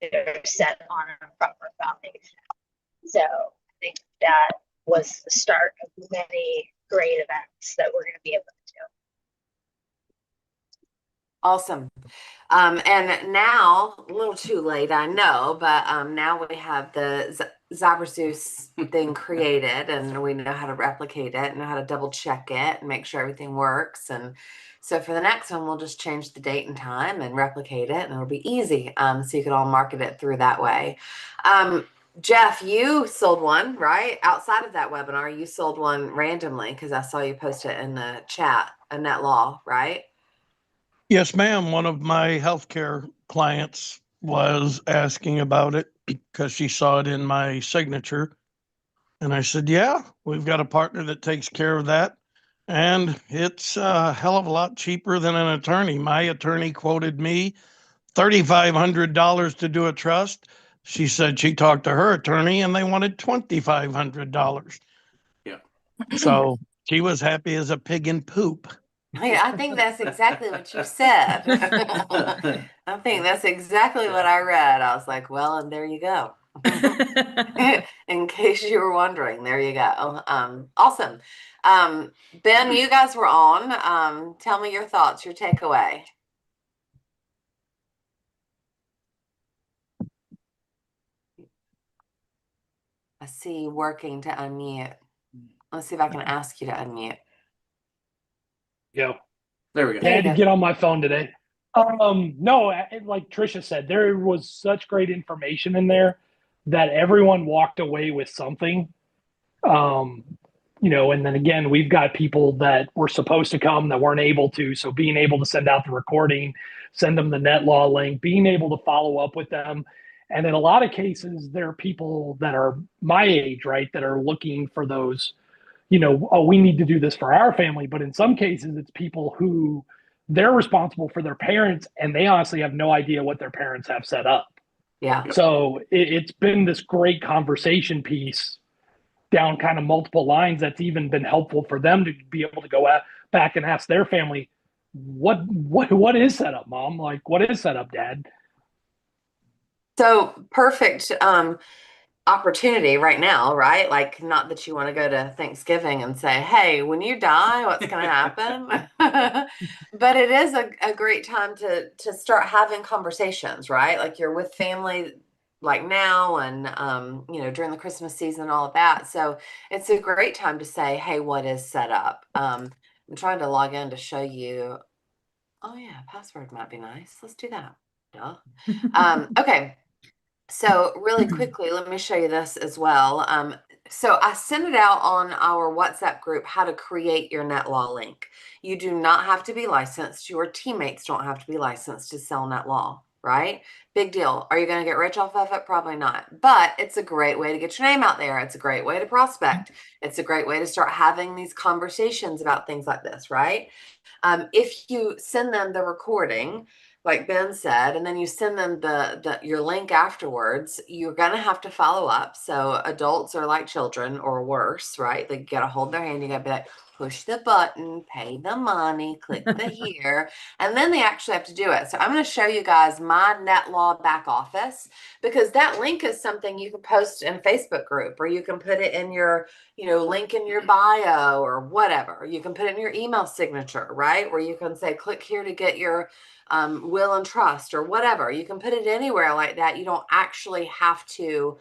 they're set on a proper foundation. So I think that was the start of many great events that we're going to be able to do. Awesome. And now, a little too late, I know, but now we have the ZyberZeus thing created, and we know how to replicate it and know how to double check it and make sure everything works. And so for the next one, we'll just change the date and time and replicate it, and it'll be easy. So you can all market it through that way. Jeff, you sold one, right? Outside of that webinar, you sold one randomly because I saw you post it in the chat, a net law, right? Yes, ma'am. One of my healthcare clients was asking about it because she saw it in my signature. And I said, yeah, we've got a partner that takes care of that. And it's a hell of a lot cheaper than an attorney. My attorney quoted me $3,500 to do a trust. She said she talked to her attorney and they wanted $2,500. Yeah. So she was happy as a pig in poop. I think that's exactly what you said. I think that's exactly what I read. I was like, well, and there you go. In case you were wondering, there you go. Awesome. Ben, you guys were on. Tell me your thoughts, your takeaway. I see you working to unmute. Let's see if I can ask you to unmute. Go. There we go. I had to get on my phone today. No, like Trisha said, there was such great information in there that everyone walked away with something. And then again, we've got people that were supposed to come that weren't able to. So being able to send out the recording, send them the NetLaw link, being able to follow up with them. And in a lot of cases, there are people that are my age, right, that are looking for those, oh, we need to do this for our family. But in some cases, it's people who they're responsible for their parents and they honestly have no idea what their parents have set up. Yeah. So it's been this great conversation piece down kind of multiple lines that's even been helpful for them to be able to go back and ask their family, what is set up, Mom? Like, what is set up, Dad? So perfect opportunity right now, right? Like, not that you want to go to Thanksgiving and say, hey, when you die, what's going to happen? But it is a great time to start having conversations, right? Like you're with family like now and, during the Christmas season, all of that. So it's a great time to say, hey, what is set up? I'm trying to log in to show you. Oh yeah, password might be nice. Let's do that. Duh. Okay. So really quickly, let me show you this as well. So I sent it out on our WhatsApp group, how to create your NetLaw link. You do not have to be licensed. Your teammates don't have to be licensed to sell NetLaw, right? Big deal. Are you going to get rich off of it? Probably not. But it's a great way to get your name out there. It's a great way to prospect. It's a great way to start having these conversations about things like this, right? If you send them the recording, like Ben said, and then you send them your link afterwards, you're going to have to follow up. So adults are like children or worse, right? They got to hold their hand. You got to be like, push the button, pay the money, click the here, and then they actually have to do it. So I'm going to show you guys my NetLaw back office, because that link is something you can post in a Facebook group, or you can put it in your, link in your bio or whatever. You can put it in your email signature, right? Where you can say, click here to get your will and trust or whatever. You can put it anywhere like that. You don't actually have to,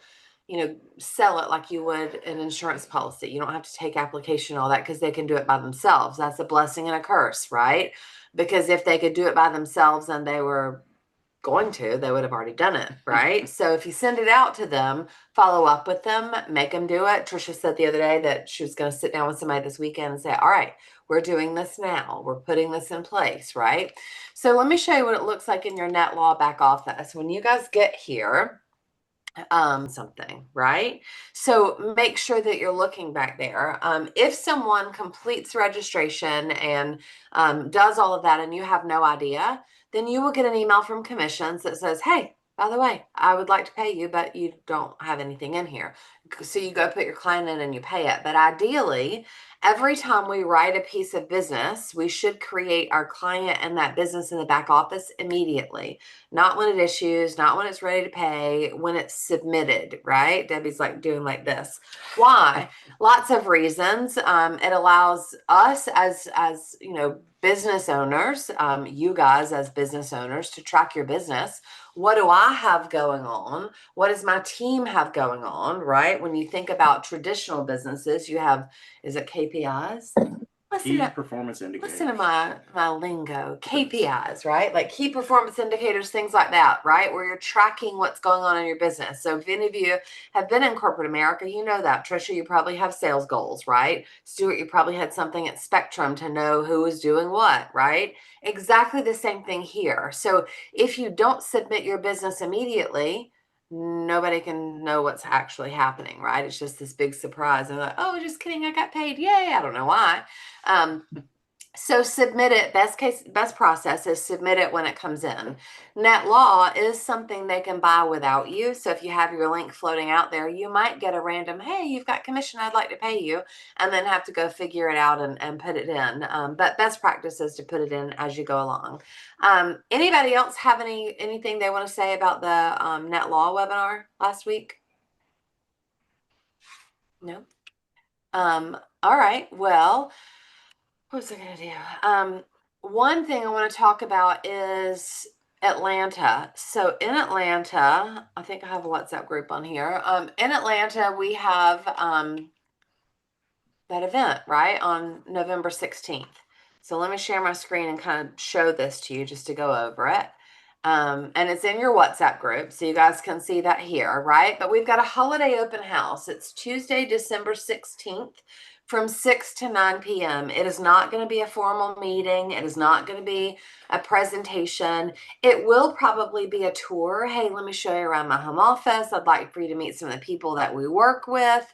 sell it like you would an insurance policy. You don't have to take application, all that, because they can do it by themselves. That's a blessing and a curse, right? Because if they could do it by themselves and they were going to, they would have already done it, right? So if you send it out to them, follow up with them, make them do it. Trisha said the other day that she was going to sit down with somebody this weekend and say, all right, we're doing this now. We're putting this in place, right? So let me show you what it looks like in your NetLaw back office. When you guys get here, something, right? So make sure that you're looking back there. If someone completes registration and does all of that and you have no idea, then you will get an email from commissions that says, hey, by the way, I would like to pay you, but you don't have anything in here. So you go put your client in and you pay it. But ideally, every time we write a piece of business, we should create our client and that business in the back office immediately. not when it issues, not when it's ready to pay, when it's submitted, right? Debbie's like doing like this. Why? Lots of reasons. It allows us as business owners, you guys as business owners, to track your business. What do I have going on? What does my team have going on, right? When you think about traditional businesses, you have, is it KPIs? Key performance indicators. Listen to my lingo, KPIs, right? Like key performance indicators, things like that, right? Where you're tracking what's going on in your business. So if any of you have been in corporate America, you know that. Trisha, you probably have sales goals, right? Stuart, you probably had something at Spectrum to know who is doing what, right? Exactly the same thing here. So if you don't submit your business immediately, nobody can know what's actually happening, right? It's just this big surprise. And like, oh, just kidding, I got paid. Yay. I don't know why. So submit it. Best process is submit it when it comes in. Net Law is something they can buy without you. So if you have your link floating out there, you might get a random, hey, you've got commission, I'd like to pay you, and then have to go figure it out and put it in. But best practice is to put it in as you go along. Anybody else have anything they want to say about the Net Law webinar last week? No? All right. Well, what was I going to do? One thing I want to talk about is Atlanta. So in Atlanta, I think I have a WhatsApp group on here. In Atlanta, we have that event, right, on November 16th. So let me share my screen and kind of show this to you just to go over it. And it's in your WhatsApp group, so you guys can see that here, right? But we've got a holiday open house. It's Tuesday, December 16th from 6 to 9 p.m. It is not going to be a formal meeting. It is not going to be a presentation. It will probably be a tour. Hey, let me show you around my home office. I'd like for you to meet some of the people that we work with.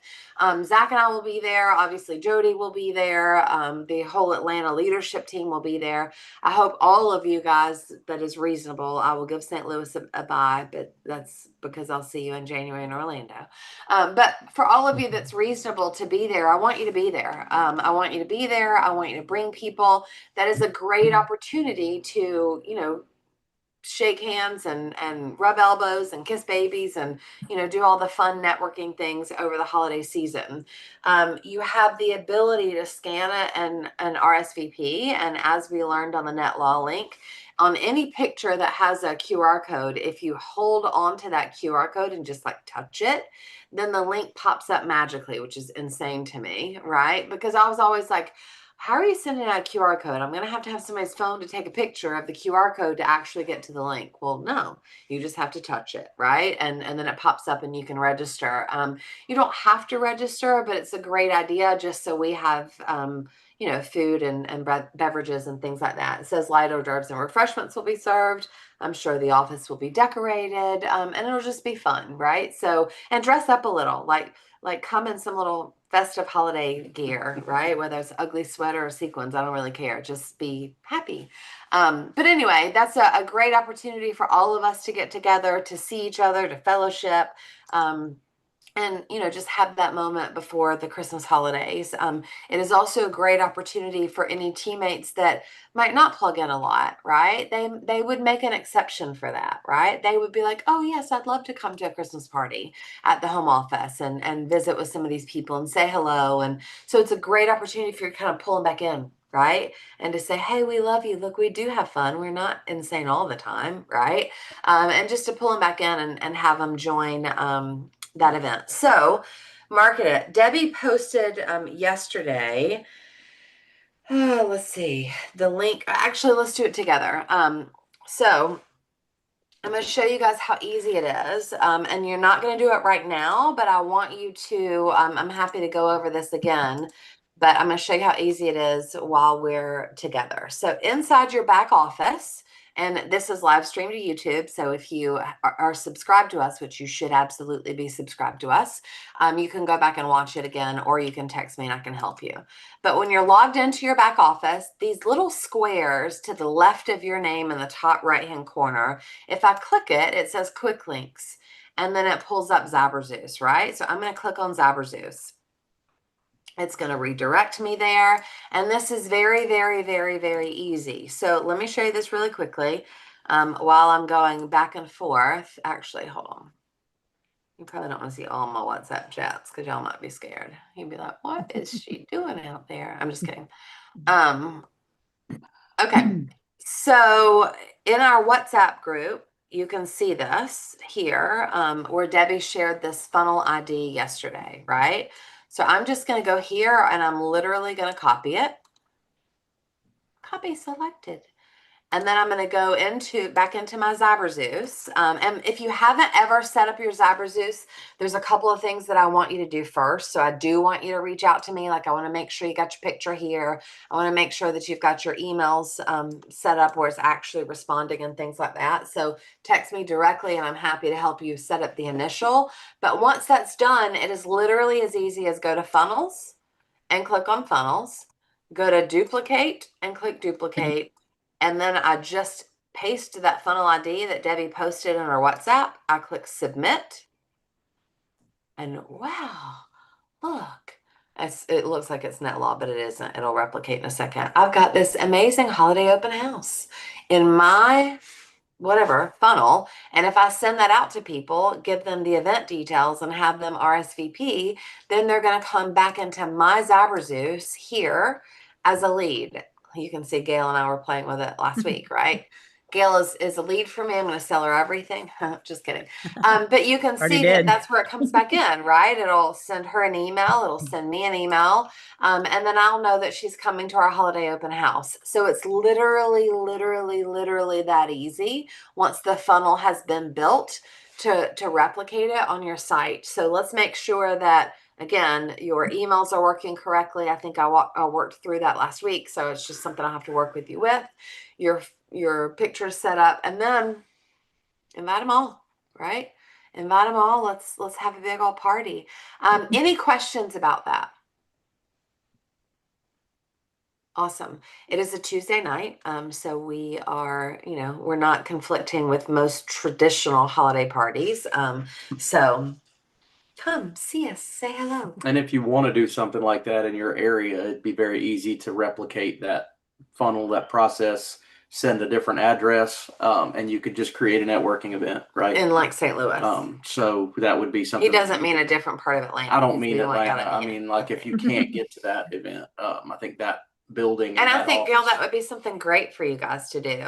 Zach and I will be there. Obviously, Jody will be there. The whole Atlanta leadership team will be there. I hope all of you guys, that is reasonable. I will give St. Louis a bye, but that's because I'll see you in January in Orlando. But for all of you that's reasonable to be there, I want you to be there. I want you to be there. I want you to bring people. That is a great opportunity to, shake hands and rub elbows and kiss babies and do all the fun networking things over the holiday season. You have the ability to scan it and RSVP, and as we learned on the Net Law link, on any picture that has a QR code, if you hold on to that QR code and just like touch it, then the link pops up magically, which is insane to me, right? Because I was always like, how are you sending out a QR code? I'm going to have somebody's phone to take a picture of the QR code to actually get to the link. Well, no, you just have to touch it, right? And then it pops up and you can register. You don't have to register, but it's a great idea just so we have, food and beverages and things like that. It says light hors d'oeuvres and refreshments will be served. I'm sure the office will be decorated, and it'll just be fun, right? So, and dress up a little, like come in some little festive holiday gear, right? Whether it's ugly sweater or sequins, I don't really care. Just be happy. But anyway, that's a great opportunity for all of us to get together, to see each other, to fellowship, and just have that moment before the Christmas holidays. It is also a great opportunity for any teammates that might not plug in a lot, right? They would make an exception for that, right? They would be like, oh yes, I'd love to come to a Christmas party at the home office and visit with some of these people and say hello. And so it's a great opportunity for you to kind of pulling back in, right? And to say, hey, we love you. Look, we do have fun. We're not insane all the time, right? And just to pull them back in and have them join that event. So market it. Debbie posted yesterday. Let's see the link. Actually, let's do it together. So I'm going to show you guys how easy it is. And you're not going to do it right now, but I want you to, I'm happy to go over this again, but I'm going to show you how easy it is while we're together. So inside your back office, and this is live streamed to YouTube. So if you are subscribed to us, which you should absolutely be subscribed to us, you can go back and watch it again, or you can text me and I can help you. But when you're logged into your back office, these little squares to the left of your name in the top right-hand corner, if I click it, it says quick links, and then it pulls up Zaberzeus, right? So I'm going to click on Zaberzeus. It's going to redirect me there. And this is very, very, very, very easy. So let me show you this really quickly. while I'm going back and forth. Actually, hold on. You probably don't want to see all my WhatsApp chats because y'all might be scared. You'd be like, what is she doing out there? I'm just kidding. Okay. So in our WhatsApp group, you can see this here, where Debbie shared this funnel ID yesterday, right? So I'm just going to go here and I'm literally going to copy it. Copy selected. And then I'm going to go back into my ZyberZeus. And if you haven't ever set up your ZyberZeus, there's a couple of things that I want you to do first. So I do want you to reach out to me. Like I want to make sure you got your picture here. I want to make sure that you've got your emails set up where it's actually responding and things like that. So text me directly and I'm happy to help you set up the initial. But once that's done, it is literally as easy as go to funnels and click on funnels, go to duplicate and click duplicate. And then I just paste that funnel ID that Debbie posted in our WhatsApp. I click submit. And wow, look. It looks like it's NetLaw, but it isn't. It'll replicate in a second. I've got this amazing holiday open house in my whatever funnel. And if I send that out to people, give them the event details and have them RSVP, then they're going to come back into my ZyberZeus here as a lead. You can see Gail and I were playing with it last week, right? Gail is a lead for me. I'm going to sell her everything. Just kidding. But you can see that that's where it comes back in, right? It'll send her an email. It'll send me an email. And then I'll know that she's coming to our holiday open house. So it's literally that easy once the funnel has been built to replicate it on your site. So let's make sure that, again, your emails are working correctly. I think I worked through that last week. So it's just something I have to work with you with. Your pictures set up, and then invite them all, right? Invite them all. Let's have a big old party. Any questions about that? Awesome. It is a Tuesday night. So we are, we're not conflicting with most traditional holiday parties. So come see us, say hello. And if you want to do something like that in your area, it'd be very easy to replicate that funnel, that process, send a different address, and you could just create a networking event, right? In like St. Louis. So that would be something. He doesn't mean a different part of Atlanta. I don't mean Atlanta. I mean, like if you can't get to that event, I think that building. And I think, Gail, that would be something great for you guys to do,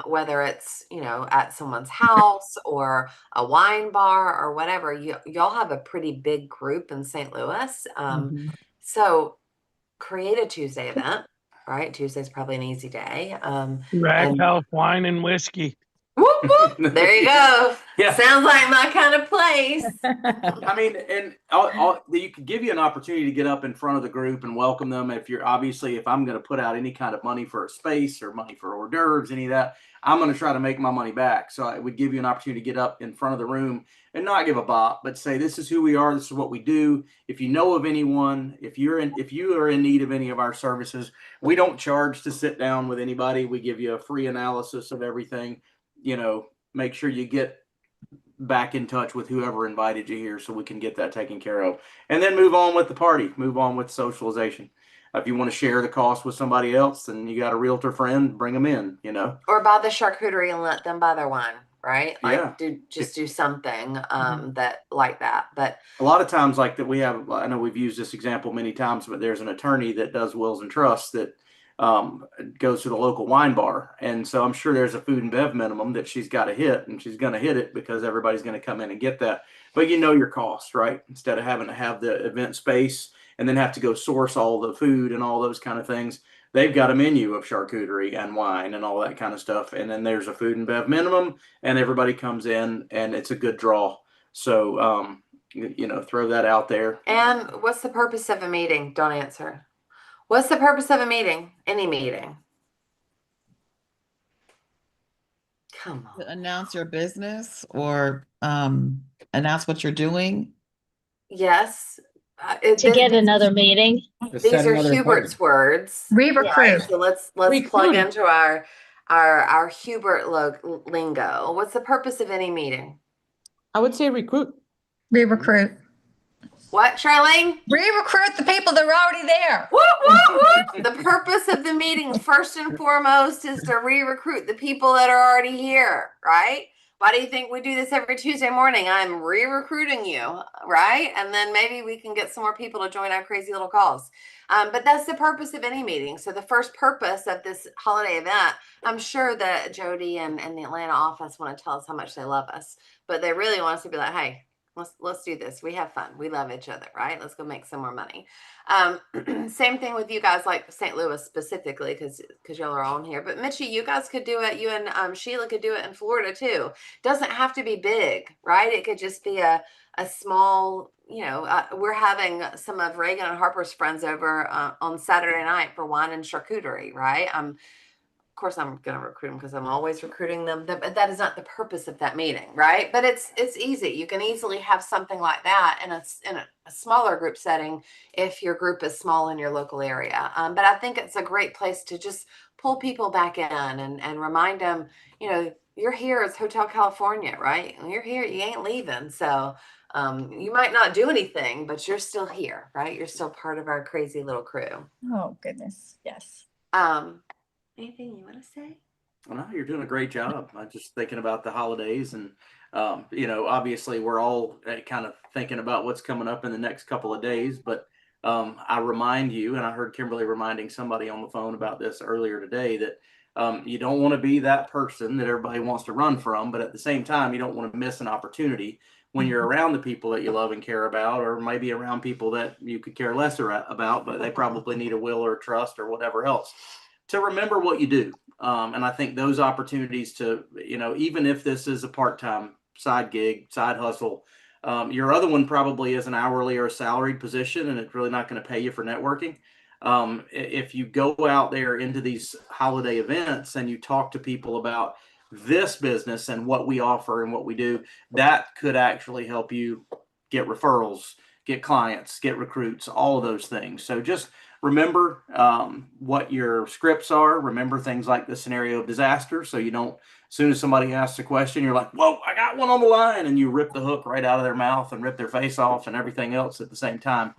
whether it's, at someone's house or a wine bar or whatever. Y'all have a pretty big group in St. Louis. So create a Tuesday event, right? Tuesday's probably an easy day. Rack House Wine and Whiskey. Whoop, whoop. There you go. Yeah. Sounds like my kind of place. I mean, and you could give you an opportunity to get up in front of the group and welcome them. If I'm going to put out any kind of money for a space or money for hors d'oeuvres, any of that, I'm going to try to make my money back. So I would give you an opportunity to get up in front of the room and not give a bop, but say, this is who we are. This is what we do. If you know of anyone, if you are in need of any of our services, we don't charge to sit down with anybody. We give you a free analysis of everything. Make sure you get back in touch with whoever invited you here so we can get that taken care of, and then move on with the party, move on with socialization. If you want to share the cost with somebody else and you got a realtor friend, bring them in, or buy the charcuterie and let them buy their wine, right? Like yeah. do something that like that. But a lot of times like that I know we've used this example many times, but there's an attorney that does wills and trusts that goes to the local wine bar. And so I'm sure there's a food and bev minimum that she's got to hit, and she's going to hit it because everybody's going to come in and get that. But your costs, right? Instead of having to have the event space and then have to go source all the food and all those kind of things, they've got a menu of charcuterie and wine and all that kind of stuff. And then there's a food and bev minimum, and everybody comes in and it's a good draw. So, throw that out there. And what's the purpose of a meeting? Don't answer. What's the purpose of a meeting? Any meeting. Come on. Announce your business or announce what you're doing. Yes. To get another meeting. These are Hubert's words. Re-recruit. So let's plug into our Hubert lingo. What's the purpose of any meeting? I would say recruit. Re-recruit. What, Charlene? Re-recruit the people that are already there. What? The purpose of the meeting, first and foremost, is to re-recruit the people that are already here, right? Why do you think we do this every Tuesday morning? I'm re-recruiting you, right? And then maybe we can get some more people to join our crazy little calls. But that's the purpose of any meeting. So the first purpose of this holiday event, I'm sure that Jody and the Atlanta office want to tell us how much they love us, but they really want us to be like, hey, let's do this. We have fun. We love each other, right? Let's go make some more money. Same thing with you guys, like St. Louis specifically, because y'all are all in here. But Mitchie, you guys could do it. You and Sheila could do it in Florida too. Doesn't have to be big, right? It could just be a small. We're having some of Reagan and Harper's friends over on Saturday night for wine and charcuterie, right? Of course, I'm going to recruit them because I'm always recruiting them. But that is not the purpose of that meeting, right? But it's easy. You can easily have something like that in a smaller group setting if your group is small in your local area. But I think it's a great place to just pull people back in and remind them, you're here. It's Hotel California, right? You're here. You ain't leaving. So you might not do anything, but you're still here, right? You're still part of our crazy little crew. Oh, goodness. Yes. Anything you want to say? Well, no, you're doing a great job. I'm just thinking about the holidays and, obviously we're all kind of thinking about what's coming up in the next couple of days, but I remind you, and I heard Kimberly reminding somebody on the phone about this earlier today, that you don't want to be that person that everybody wants to run from, but at the same time, you don't want to miss an opportunity when you're around the people that you love and care about, or maybe around people that you could care less about, but they probably need a will or a trust or whatever else, to remember what you do. And I think those opportunities to, even if this is a part-time side gig, side hustle, your other one probably is an hourly or a salaried position, and it's really not going to pay you for networking. If you go out there into these holiday events and you talk to people about this business and what we offer and what we do, that could actually help you get referrals, get clients, get recruits, all of those things. So just remember what your scripts are. Remember things like the scenario of disaster. So you don't, as soon as somebody asks a question, you're like, whoa, I got one on the line. And you rip the hook right out of their mouth and rip their face off and everything else at the same time.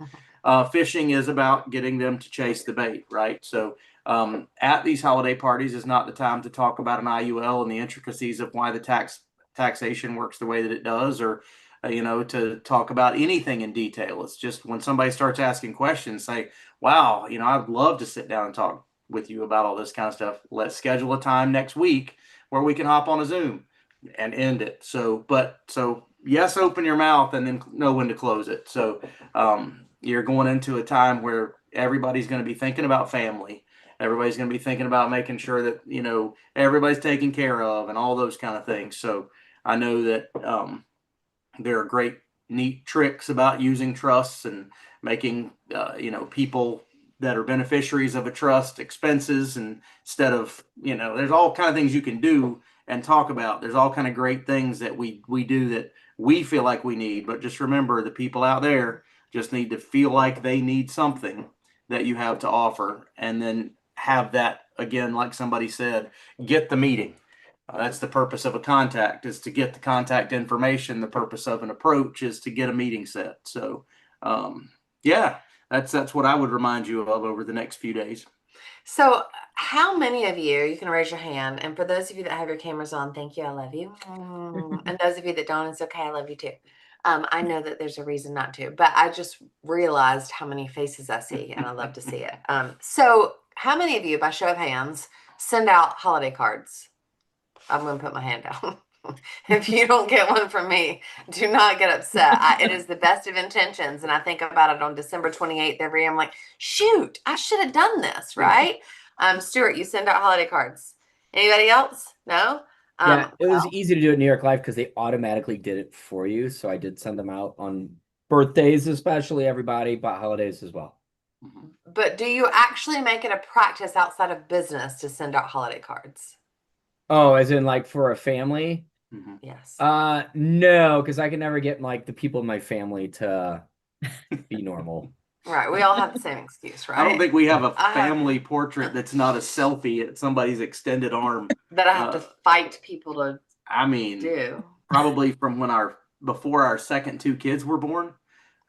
Fishing is about getting them to chase the bait, right? So at these holiday parties is not the time to talk about an IUL and the intricacies of why the taxation works the way that it does, or to talk about anything in detail. It's just when somebody starts asking questions, say, wow, I'd love to sit down and talk with you about all this kind of stuff. Let's schedule a time next week where we can hop on a Zoom and end it. So yes, open your mouth and then know when to close it. So you're going into a time where everybody's going to be thinking about family. Everybody's going to be thinking about making sure that, everybody's taken care of and all those kind of things. So I know that there are great, neat tricks about using trusts and making, people that are beneficiaries of a trust expenses, and instead of, there's all kind of things you can do and talk about. There's all kind of great things that we do that we feel like we need, but just remember the people out there just need to feel like they need something that you have to offer, and then have that, again, like somebody said, get the meeting. That's the purpose of a contact, is to get the contact information. The purpose of an approach is to get a meeting set. So, that's what I would remind you of over the next few days. So how many of you can raise your hand, and for those of you that have your cameras on, thank you, I love you. And those of you that don't, it's okay, I love you too. I know that there's a reason not to, but I just realized how many faces I see, and I love to see it. So how many of you, by show of hands, send out holiday cards? I'm going to put my hand down. If you don't get one from me, do not get upset. It is the best of intentions. And I think about it on December 28th every year. I'm like, shoot, I should have done this, right? Stuart, you send out holiday cards. Anybody else? No? Yeah, it was easy to do at New York Life because they automatically did it for you. So I did send them out on birthdays, especially everybody, but holidays as well. But do you actually make it a practice outside of business to send out holiday cards? Oh, as in like for a family? Yes. No, because I can never get like the people in my family to be normal. Right. We all have the same excuse, right? I don't think we have a family portrait that's not a selfie at somebody's extended arm. That I have to fight people to do. Probably from before our second two kids were born.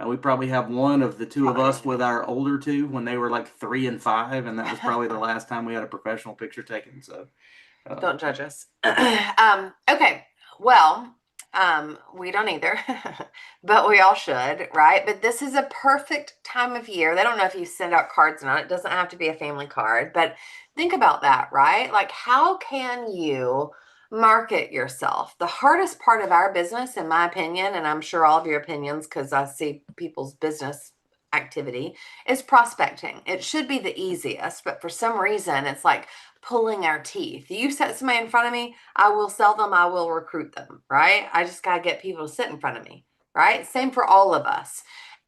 We probably have one of the two of us with our older two when they were like 3 and 5, and that was probably the last time we had a professional picture taken. So Don't judge us. Okay. Well, we don't either, but we all should, right? But this is a perfect time of year. They don't know if you send out cards or not. It doesn't have to be a family card, but think about that, right? Like, how can you market yourself? The hardest part of our business, in my opinion, and I'm sure all of your opinions, because I see people's business activity, is prospecting. It should be the easiest, but for some reason, it's like pulling our teeth. You set somebody in front of me, I will sell them, I will recruit them, right? I just got to get people to sit in front of me, right? Same for all of us.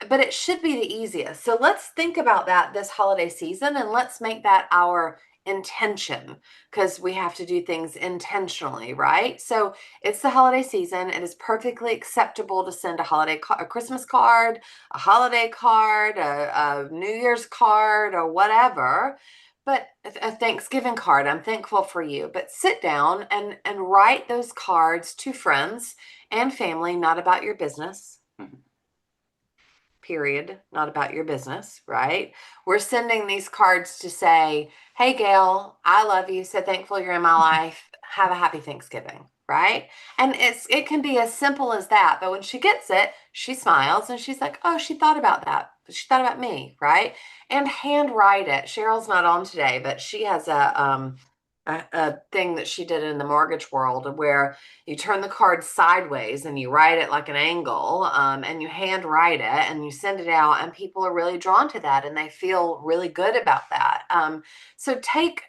But it should be the easiest. So let's think about that this holiday season, and let's make that our intention, because we have to do things intentionally, right? So it's the holiday season. It is perfectly acceptable to send a Christmas card, a holiday card, a New Year's card, or whatever. But a Thanksgiving card, I'm thankful for you. But sit down and write those cards to friends and family, not about your business. Period. Not about your business, right? We're sending these cards to say, hey, Gail, I love you. So thankful you're in my life. Have a happy Thanksgiving, right? And it can be as simple as that. But when she gets it, she smiles and she's like, oh, she thought about that. She thought about me, right? And handwrite it. Cheryl's not on today, but she has a thing that she did in the mortgage world where you turn the card sideways and you write it like an angle, and you handwrite it and you send it out, and people are really drawn to that and they feel really good about that. So take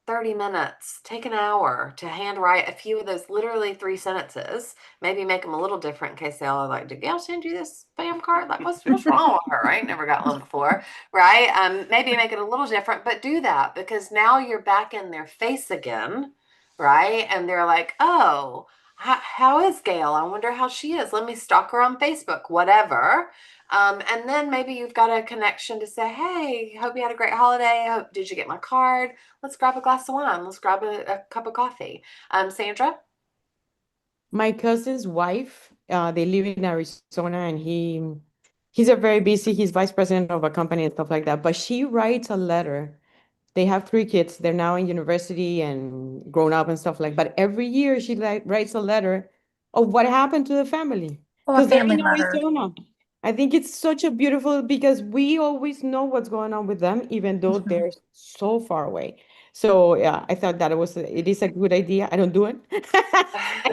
30 minutes, take an hour to handwrite a few of those, literally 3 sentences. Maybe make them a little different in case they all are like, did Gail send you this spam card? Like, what's wrong with her? I ain't never got one before, right? Maybe make it a little different, but do that, because now you're back in their face again, right? And they're like, oh, how is Gail? I wonder how she is. Let me stalk her on Facebook, whatever. And then maybe you've got a connection to say, hey, hope you had a great holiday. Did you get my card? Let's grab a glass of wine. Let's grab a cup of coffee. Sandra? My cousin's wife, they live in Arizona, and he's a very busy, he's vice president of a company and stuff like that. But she writes a letter. They have 3 kids. They're now in university and grown up and stuff like. But every year she writes a letter of what happened to the family, Oh, a because they're family in letter. Arizona. I think it's such a beautiful, because we always know what's going on with them, even though Mhm. they're so far away. So yeah, I thought that it is a good idea. I don't do it.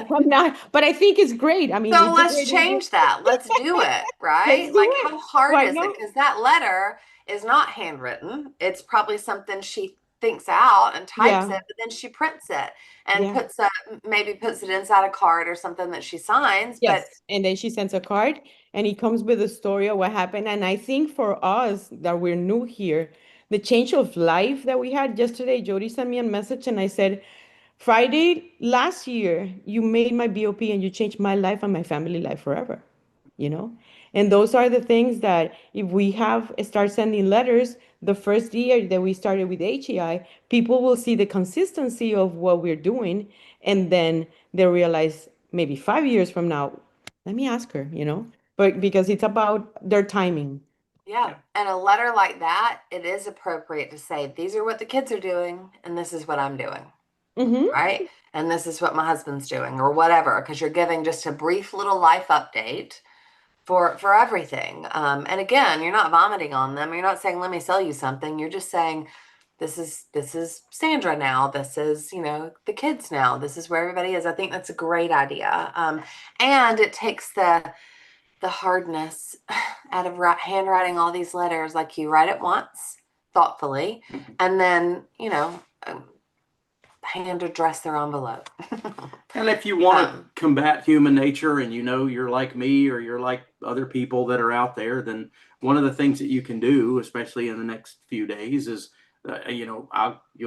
I'm not, but I think it's great. I mean, So it's a let's great idea. change that. Let's do it, Let's right? do Like, it. how hard Why is it? not? Because that letter is not handwritten. It's probably something she thinks out and types Yeah, it, but then she prints it and yeah. maybe puts it inside a card or something that she signs. But Yes, and then she sends a card, and it comes with a story of what happened. And I think for us that we're new here, the change of life that we had yesterday, Jody sent me a message, and I said, Friday last year, you made my BOP and you changed my life and my family life forever, you know? And those are the things that if we start sending letters, the first year that we started with HEI, people will see the consistency of what we're doing, and then they realize maybe 5 years from now, let me ask her, but because it's about their timing. yeah, and a letter like that, it is appropriate to say, these are what the kids are doing, and this is what I'm doing. Mm-hmm. Right? And this is what my husband's doing, or whatever, because you're giving just a brief little life update for everything. And again, you're not vomiting on them. You're not saying, let me sell you something. You're just saying, this is Sandra now. This is, the kids now. This is where everybody is. I think that's a great idea. And it takes the hardness out of handwriting all these letters. Like, you write it once thoughtfully, and then, hand address their envelope. And if you want to combat human nature, and you're like me or you're like other people that are out there, then one of the things that you can do, especially in the next few days, is you'll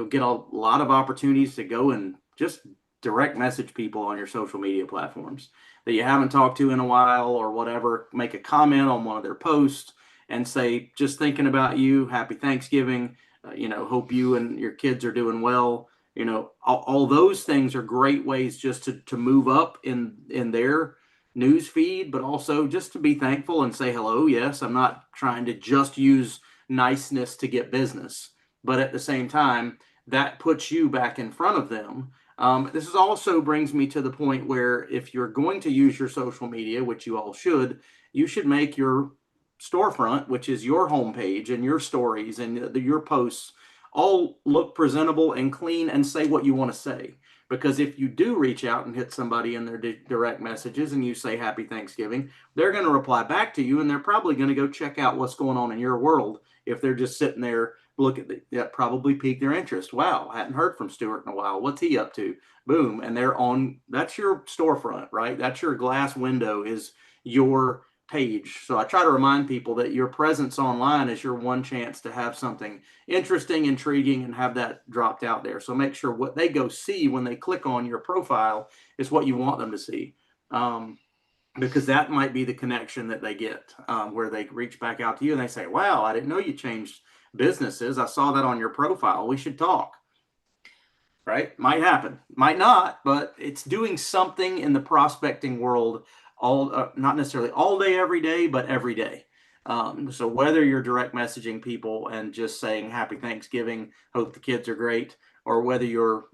get a lot of opportunities to go and just direct message people on your social media platforms that you haven't talked to in a while or whatever. Make a comment on one of their posts and say, just thinking about you, happy Thanksgiving, hope you and your kids are doing well. All those things are great ways just to move up in their news feed, but also just to be thankful and say hello. Yes, I'm not trying to just use niceness to get business, but at the same time, that puts you back in front of them. This is also brings me to the point where if you're going to use your social media, which you all should, you should make your storefront, which is your homepage and your stories and your posts, all look presentable and clean and say what you want to say. Because if you do reach out and hit somebody in their direct messages and you say happy Thanksgiving, they're going to reply back to you, and they're probably going to go check out what's going on in your world. If they're just sitting there, that probably piqued their interest. Wow, I hadn't heard from Stuart in a while. What's he up to? Boom. And they're on, that's your storefront, right? That's your glass window, is your page. So I try to remind people that your presence online is your one chance to have something interesting, intriguing, and have that dropped out there. So make sure what they go see when they click on your profile is what you want them to see. Because that might be the connection that they get, where they reach back out to you and they say, wow, I didn't know you changed businesses. I saw that on your profile. We should talk. Right? Might happen, might not, but it's doing something in the prospecting world, all not necessarily all day, every day, but every day. So whether you're direct messaging people and just saying happy Thanksgiving, hope the kids are great, or whether you're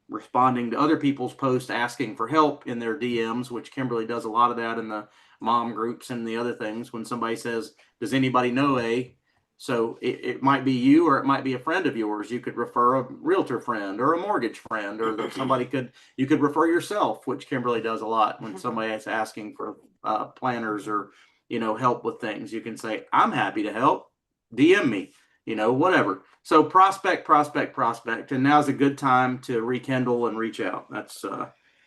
responding to other people's posts asking for help in their DMs, which Kimberly does a lot of that in the mom groups and the other things. When somebody says, does anybody know a, so it might be you, or it might be a friend of yours. You could refer a realtor friend or a mortgage friend, or that you could refer yourself, which Kimberly does a lot when somebody is asking for planners or, help with things. You can say, I'm happy to help, DM me, whatever. So prospect. And now's a good time to rekindle and reach out. That's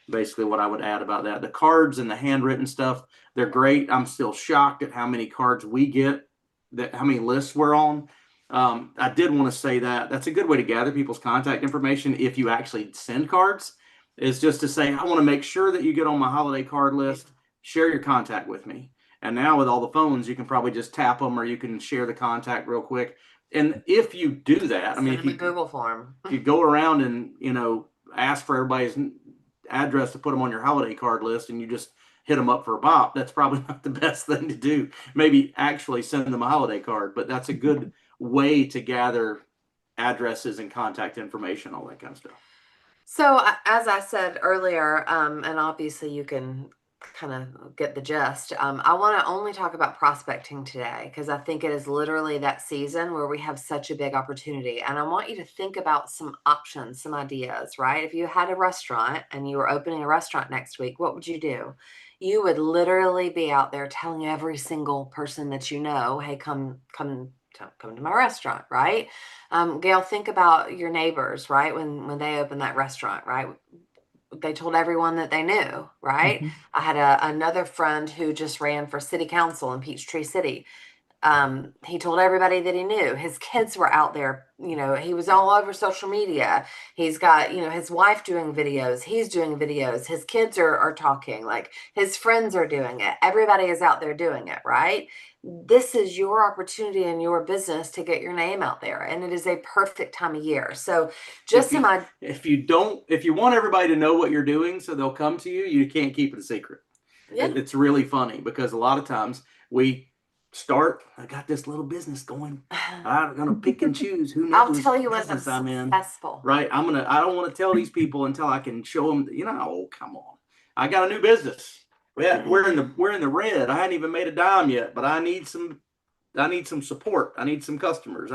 basically what I would add about that. The cards and the handwritten stuff, they're great. I'm still shocked at how many cards we get, how many lists we're on. I did want to say that's a good way to gather people's contact information. If you actually send cards, is just to say, I want to make sure that you get on my holiday card list, share your contact with me. And now with all the phones, you can probably just tap them, or you can share the contact real quick. And if you do that, Send them a Google form. If you go around and, ask for everybody's address to put them on your holiday card list, and you just hit them up for a bop, that's probably not the best thing to do. Maybe actually send them a holiday card, but that's a good way to gather addresses and contact information, all that kind of stuff. So as I said earlier, and obviously you can kind of get the gist. I want to only talk about prospecting today because I think it is literally that season where we have such a big opportunity. And I want you to think about some options, some ideas, right? If you had a restaurant and you were opening a restaurant next week, what would you do? You would literally be out there telling every single person that you know, hey, come to my restaurant, right? Gail, think about your neighbors, right? When they opened that restaurant, right? They told everyone that they knew, right? Mhm. I had another friend who just ran for city council in Peachtree City. He told everybody that he knew. His kids were out there, he was all over social media. He's got, his wife doing videos. He's doing videos. His kids are talking, like his friends are doing it. Everybody is out there doing it, right? This is your opportunity in your business to get your name out there. And it is a perfect time of year. So just if you want everybody to know what you're doing so they'll come to you, you can't keep it a secret. Yeah. It's really funny because a lot of times we start, I got this little business going. I'm gonna pick and choose who knows. I'll tell you when business I'm in. Successful. Right. I don't want to tell these people until I can show them, oh, come on. I got a new business. We're in the red. I hadn't even made a dime yet, but I need some support. I need some customers.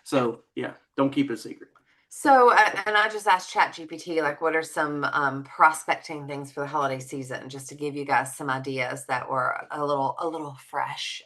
So yeah, don't keep it a secret. So, and I just asked ChatGPT, like, what are some prospecting things for the holiday season, just to give you guys some ideas that were a little fresh.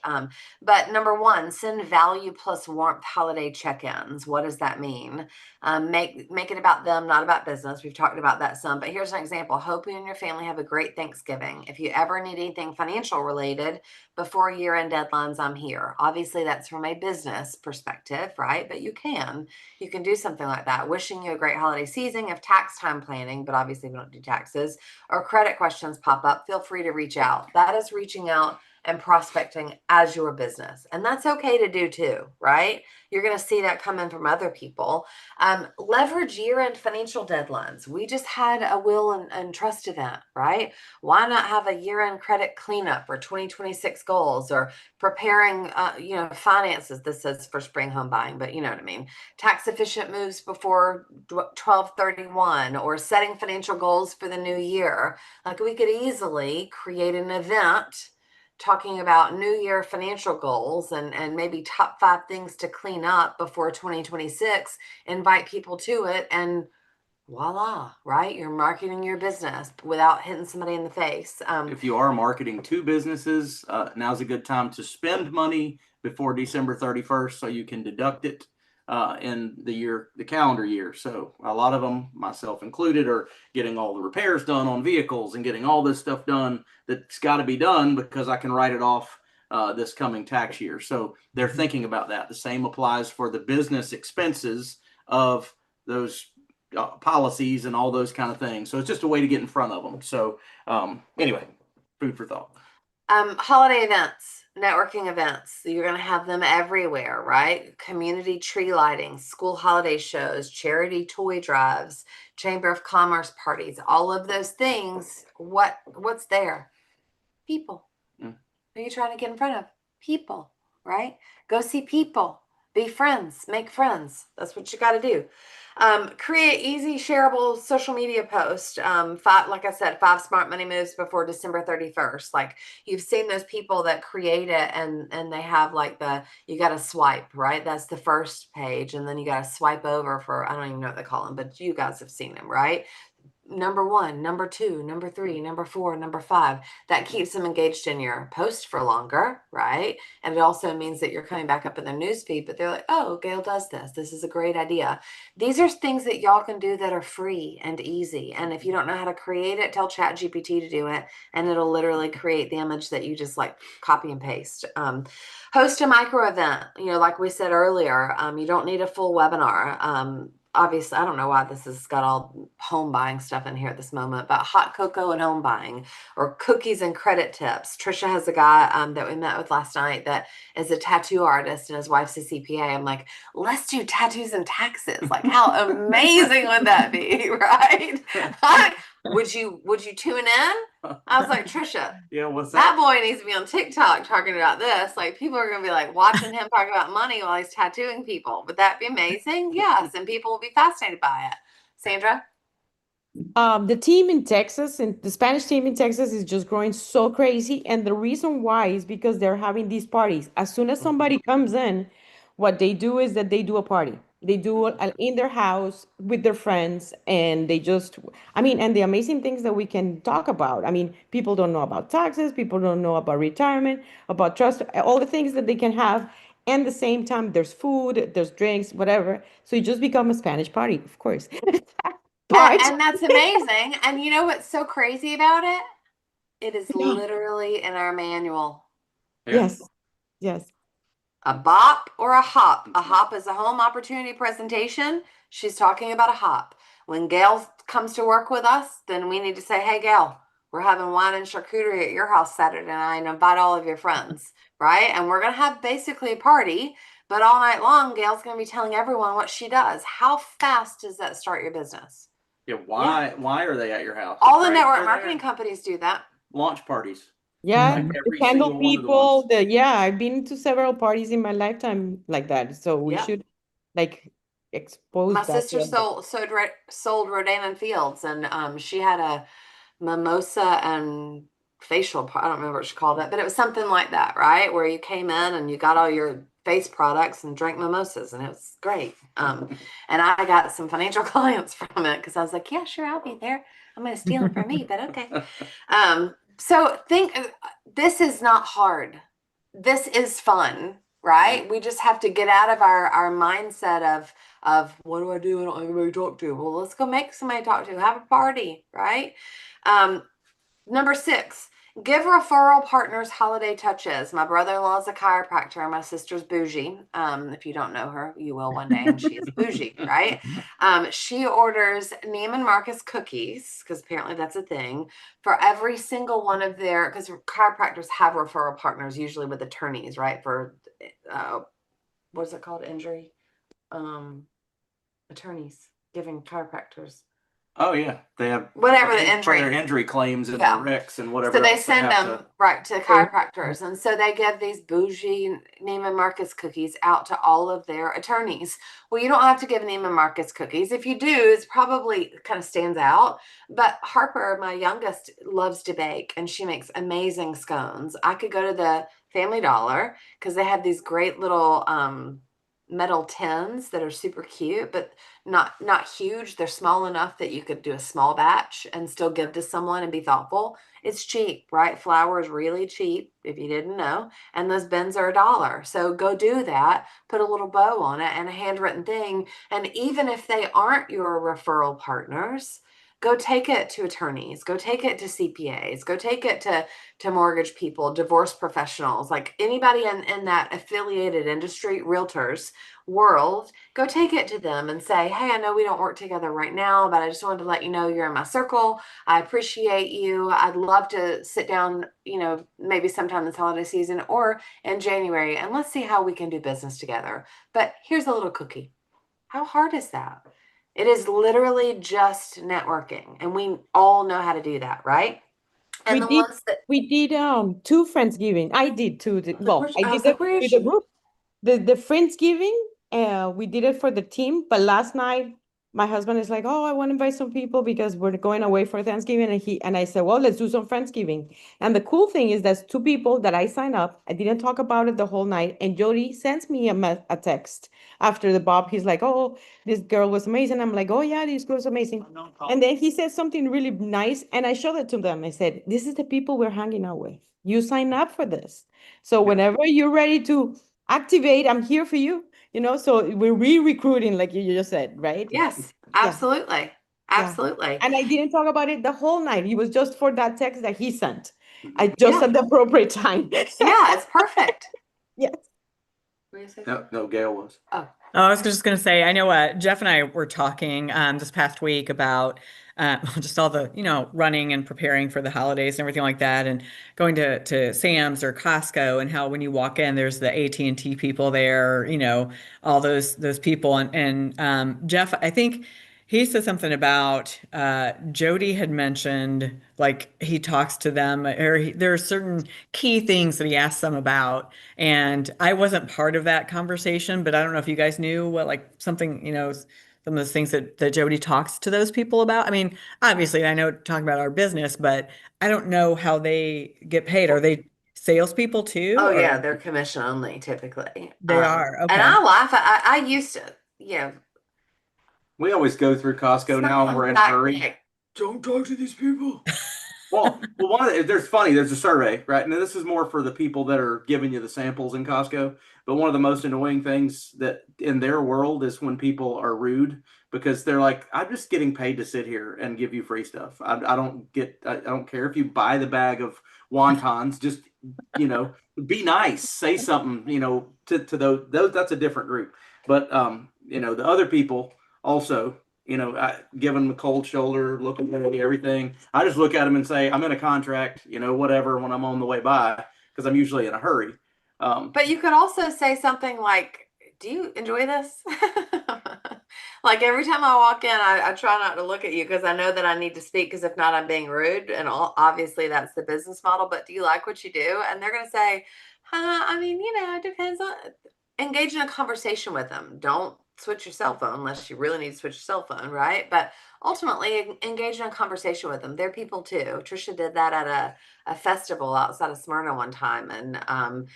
But number one, send value plus warmth holiday check-ins. What does that mean? Make it about them, not about business. We've talked about that some, but here's an example. Hope you and your family have a great Thanksgiving. If you ever need anything financial related before year-end deadlines, I'm here. Obviously, that's from a business perspective, right? But you can do something like that. Wishing you a great holiday season. If tax time planning, but obviously we don't do taxes, or credit questions pop up, feel free to reach out. That is reaching out and prospecting as your business. And that's okay to do too, right? You're going to see that coming from other people. Leverage year-end financial deadlines. We just had a will and trust event, right? Why not have a year-end credit cleanup or 2026 goals, or preparing, finances? This says for spring home buying, but you know what I mean. Tax efficient moves before 12/31, or setting financial goals for the new year. Like, we could easily create an event talking about new year financial goals and maybe top 5 things to clean up before 2026, invite people to it, and voila, right? You're marketing your business without hitting somebody in the face. If you are marketing to businesses, now's a good time to spend money before December 31st so you can deduct it in the calendar year. So a lot of them, myself included, are getting all the repairs done on vehicles and getting all this stuff done that's got to be done because I can write it off this coming tax year. So they're thinking about that. The same applies for the business expenses of those policies and all those kind of things. So it's just a way to get in front of them. So anyway, food for thought. Holiday events, networking events. You're going to have them everywhere, right? Community tree lighting, school holiday shows, charity toy drives, chamber of commerce parties, all of those things. What's there? People. Who are you trying to get in front of? People, right? Go see people. Be friends. Make friends. That's what you got to do. Create easy shareable social media posts. 5, like I said, 5 smart money moves before December 31st. Like, you've seen those people that create it and they have like you got to swipe, right? That's the first page. And then you got to swipe over for, I don't even know what they call them, but you guys have seen them, right? Number 1, number 2, number 3, number 4, number 5. That keeps them engaged in your post for longer, right? And it also means that you're coming back up in their newsfeed, but they're like, oh, Gail does this. This is a great idea. These are things that y'all can do that are free and easy. And if you don't know how to create it, tell ChatGPT to do it, and it'll literally create the image that you just like copy and paste. Host a micro event. Like we said earlier, you don't need a full webinar. Obviously, I don't know why this has got all home buying stuff in here at this moment, but hot cocoa and home buying, or cookies and credit tips. Trisha has a guy that we met with last night that is a tattoo artist, and his wife's a CPA. I'm like, let's do tattoos and taxes. Like, how amazing would that be, right? Would you tune in? I was like, Trisha, Yeah, what's that boy needs to be on TikTok talking about this. Like, people are going to be like watching him talk about money while he's tattooing people. Would that be amazing? Yes. And people will be fascinated by it. Sandra? The team in Texas, and the Spanish team in Texas, is just growing so crazy. And the reason why is because they're having these parties. As soon as somebody comes in, what they do is that they do a party. They do it in their house with their friends, and and the amazing things that we can talk about. I mean, people don't know about taxes, people don't know about retirement, about trust, all the things that they can have. And at the same time, there's food, there's drinks, whatever. So you just become a Spanish party, of course. And that's amazing. And you know what's so crazy about it? It is literally in our manual. Yeah. Yes. A BOP or a HOP. A HOP is a home opportunity presentation. She's talking about a HOP. When Gail comes to work with us, then we need to say, hey, Gail, we're having wine and charcuterie at your house Saturday night, and invite all of your friends, right? And we're going to have basically a party, but all night long, Gail's going to be telling everyone what she does. How fast does that start your business? Yeah. Why are they at your house? All the Right? network marketing companies do that. Launch parties. Yeah, Like to every handle single one of the people. ones. I've been to several parties in my lifetime like that. So we Yeah. should expose My that. sister sold Rodan and Fields, and she had a mimosa and facial. I don't remember what she called it, but it was something like that, right? Where you came in and you got all your face products and drank mimosas, and it was great. And I got some financial clients from it because I was like, yeah, sure, I'll be there. I'm going to steal them from me, but okay. So this is not hard. This is fun, right? We just have to get out of our mindset of what do I do? I don't have anybody to talk to. Well, let's go make somebody to talk to. Have a party, right? Number 6, Give referral partners holiday touches. My brother-in-law is a chiropractor. My sister's bougie. If you don't know her, you will one day, and she is bougie, right? She orders Neiman Marcus cookies, because apparently that's a thing, for every single one of their, because chiropractors have referral partners, usually with attorneys, right? For what is it called? Injury? Attorneys giving chiropractors. Oh yeah, they have Whatever the for their injury. injury claims and Yeah. their wrecks and whatever. So they else send have them to- right to chiropractors. And so they give these bougie Neiman Marcus cookies out to all of their attorneys. Well, you don't have to give Neiman Marcus cookies. If you do, it's probably kind of stands out. But Harper, my youngest, loves to bake, and she makes amazing scones. I could go to the Family Dollar because they have these great little metal tins that are super cute, but not huge. They're small enough that you could do a small batch and still give to someone and be thoughtful. It's cheap, right? Flour is really cheap, if you didn't know, and those bins are $1. So go do that, put a little bow on it and a handwritten thing. And even if they aren't your referral partners, go take it to attorneys, go take it to CPAs, go take it to mortgage people, divorce professionals, like anybody in that affiliated industry, realtors world. Go take it to them and say, hey, I know we don't work together right now, but I just wanted to let you know you're in my circle. I appreciate you. I'd love to sit down, maybe sometime this holiday season or in January, and let's see how we can do business together. But here's a little cookie. How hard is that? It is literally just networking, and we all know how to do that, right? And the ones that we did 2 Friendsgiving. I did too. Well, I did that with the group. The Friendsgiving, we did it for the team, but last night my husband is like, oh, I want to invite some people because we're going away for Thanksgiving. And I said, well, let's do some Friendsgiving. And the cool thing is there's 2 people that I signed up. I didn't talk about it the whole night. And Jody sends me a text after the Bob. He's like, oh, this girl was amazing. I'm like, oh yeah, this girl was amazing. And then he said something really nice. And I showed it to them. I said, this is the people we're hanging out with. You sign up for this. So whenever you're ready to activate, I'm here for you. So we're re-recruiting, like you just said, right? Yes, absolutely. Absolutely. And I didn't talk about it the whole night. It was just for that text that he sent. I just at the appropriate time. Yeah, it's perfect. Yes. No, Gail was. Oh, I was just going to say, I know Jeff and I were talking this past week about just all the, running and preparing for the holidays and everything like that, and going to Sam's or Costco, and how when you walk in, there's the AT&T people there, all those people. And Jeff, I think he said something about Jody had mentioned, like he talks to them, or there are certain key things that he asks them about. And I wasn't part of that conversation, but I don't know if you guys knew what, like something, some of those things that Jody talks to those people about. I mean, obviously I know talking about our business, but I don't know how they get paid. Are they salespeople too? Oh or- yeah, they're commission only typically. They are. Okay. And I laugh at, I used to, We always go through Costco now and we're in a hurry. Don't talk to these people. well, there's a survey, right? And this is more for the people that are giving you the samples in Costco. But one of the most annoying things that in their world is when people are rude, because they're like, I'm just getting paid to sit here and give you free stuff. I don't care if you buy the bag of wontons, just, be nice, say something, to those, that's a different group. But, the other people also, I give them a cold shoulder, looking at me, everything. I just look at them and say, I'm in a contract, whatever, when I'm on the way by, because I'm usually in a hurry. But you could also say something like, do you enjoy this? Like every time I walk in, I try not to look at you because I know that I need to speak, because if not, I'm being rude. And obviously that's the business model, but do you like what you do? And they're going to say, I mean, it depends on, engage in a conversation with them. Don't switch your cell phone unless you really need to switch your cell phone, right? But ultimately engage in a conversation with them. They're people too. Trisha did that at a festival outside of Smyrna one time. And,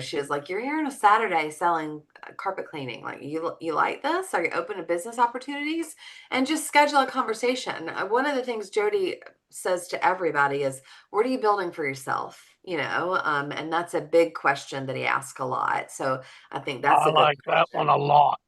she was like, you're here on a Saturday selling carpet cleaning. Like, you like this? Are you open to business opportunities? And just schedule a conversation. One of the things Jody says to everybody is, what are you building for yourself? And that's a big question that he asks a lot. So I think that's I like that one a lot.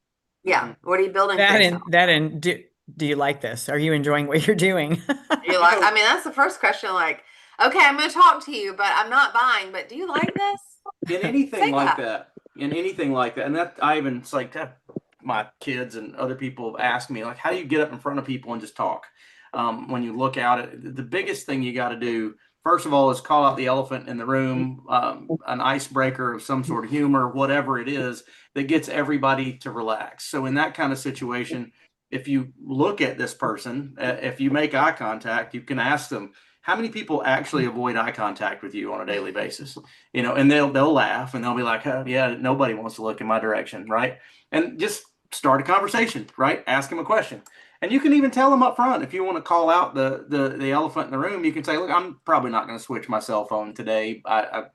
Yeah. What are you building for That yourself? and do you like this? Are you enjoying what you're doing? You like, I mean, that's the first question. Like, okay, I'm going to talk to you, but I'm not buying. But do you like this? In anything Say like that. that, in anything like that, and that I even, it's like my kids and other people have asked me, like, how do you get up in front of people and just talk? When you look out at the biggest thing you got to do, first of all, is call out the elephant in the room, an icebreaker of some sort of humor, whatever it is that gets everybody to relax. So in that kind of situation, if you look at this person, if you make eye contact, you can ask them, how many people actually avoid eye contact with you on a daily basis? You know, and they'll laugh and they'll be like, oh, yeah, nobody wants to look in my direction, right? And just start a conversation, right? Ask them a question. And you can even tell them up front, if you want to call out the elephant in the room, you can say, look, I'm probably not going to switch my cell phone today. I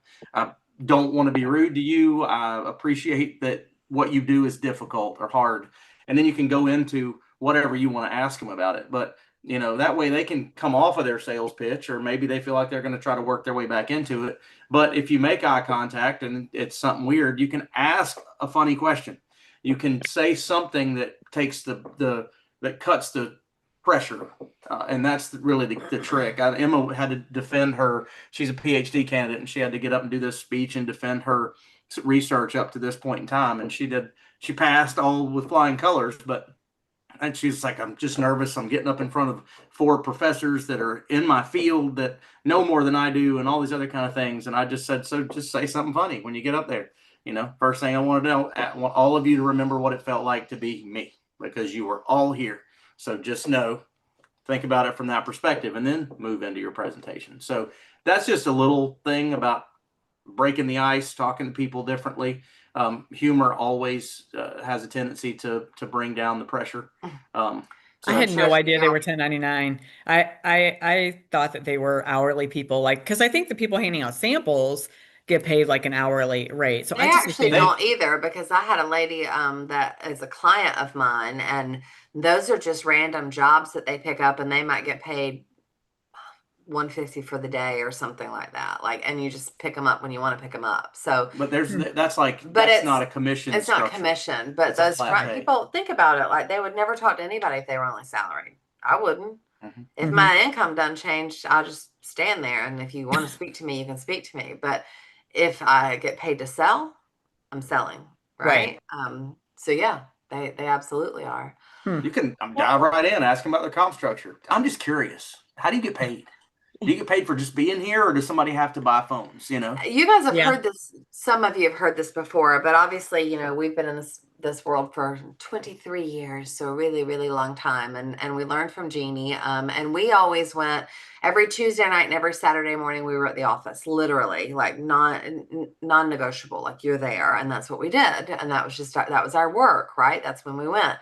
don't want to be rude to you. I appreciate that what you do is difficult or hard. And then you can go into whatever you want to ask them about it. But you know, that way they can come off of their sales pitch, or maybe they feel like they're going to try to work their way back into it. But if you make eye contact and it's something weird, you can ask a funny question. You can say something that takes that cuts the pressure. And that's really the trick. Emma had to defend her. She's a PhD candidate, and she had to get up and do this speech and defend her research up to this point in time. And she passed all with flying colors, and she's like, I'm just nervous. I'm getting up in front of 4 professors that are in my field that know more than I do, and all these other kind of things. And I just said, so just say something funny when you get up there. You know, first thing I want to know, I want all of you to remember what it felt like to be me, because you were all here. So just think about it from that perspective, and then move into your presentation. So that's just a little thing about breaking the ice, talking to people differently. Humor always has a tendency to bring down the pressure. I had no idea they were $10.99. I thought that they were hourly people, like, because I think the people handing out samples get paid like an hourly rate. So They I just actually don't either, because I had a lady that is a client of mine, and those are just random jobs that they pick up, and they might get paid $150 for the day or something like that. Like, and you just pick them up when you want to pick them up. So, but that's it's not a commission. It's not commission, but It's a those flat front pay. people, think about it. Like, they would never talk to anybody if they were only salaried. I wouldn't. Mhm. If my income done changed, I'll just stand there. And if you want to speak to me, you can speak to me. But if I get paid to sell, I'm selling. Right. So yeah, they absolutely are. You can dive right in, ask them about their comp structure. I'm just curious. How do you get paid? Do you get paid for just being here, or does somebody have to buy phones? You know, you guys have heard this. Some of you have heard this before, but obviously, you know, we've been in this world for 23 years, so a really, really long time. And we learned from Jeannie. And we always went every Tuesday night and every Saturday morning. We were at the office, literally, like non-negotiable. Like, you're there, and that's what we did. And that was our work, right? That's when we went.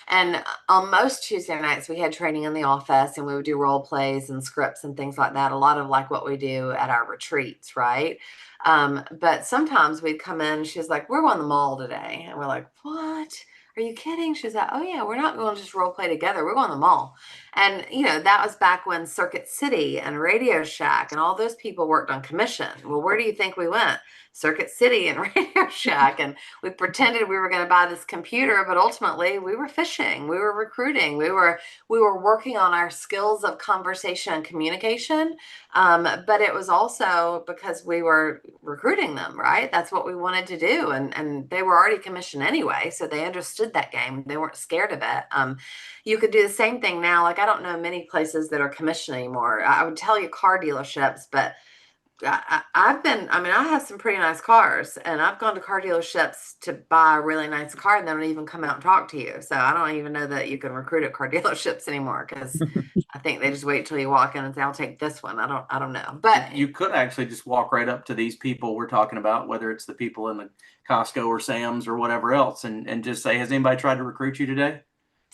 And on most Tuesday nights, we had training in the office, and we would do role plays and scripts and things like that. A lot of like what we do at our retreats, right? But sometimes we'd come in, she's like, we're going to the mall today. And we're like, what? Are you kidding? She's like, oh yeah, we're not going to just role play together. We're going to the mall. And, you know, that was back when Circuit City and Radio Shack and all those people worked on commission. Well, where do you think we went? Circuit City and Radio Shack. And we pretended we were going to buy this computer, but ultimately we were fishing, we were recruiting, we were working on our skills of conversation and communication. But it was also because we were recruiting them, right? That's what we wanted to do. And they were already commissioned anyway. So they understood that game. They weren't scared of it. You could do the same thing now. Like, I don't know many places that are commissioned anymore. I would tell you car dealerships, but I have some pretty nice cars, and I've gone to car dealerships to buy a really nice car, and they don't even come out and talk to you. So I don't even know that you can recruit at car dealerships anymore, because I think they just wait till you walk in and say, I'll take this one. I don't know. But you could actually just walk right up to these people we're talking about, whether it's the people in the Costco or Sam's or whatever else, and just say, has anybody tried to recruit you today?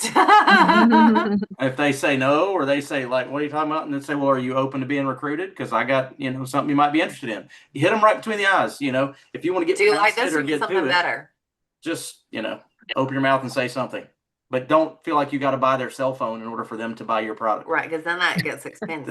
If they say no, or they say, like, what are you talking about? And then say, well, are you open to being recruited? Because I got, you know, something you might be interested in. You hit them right between the eyes. You know, if you want to get do you like past this it or or get something to it, better? just, you know, open your mouth and say something. But don't feel like you got to buy their cell phone in order for them to buy your product. Right, because then that gets expensive.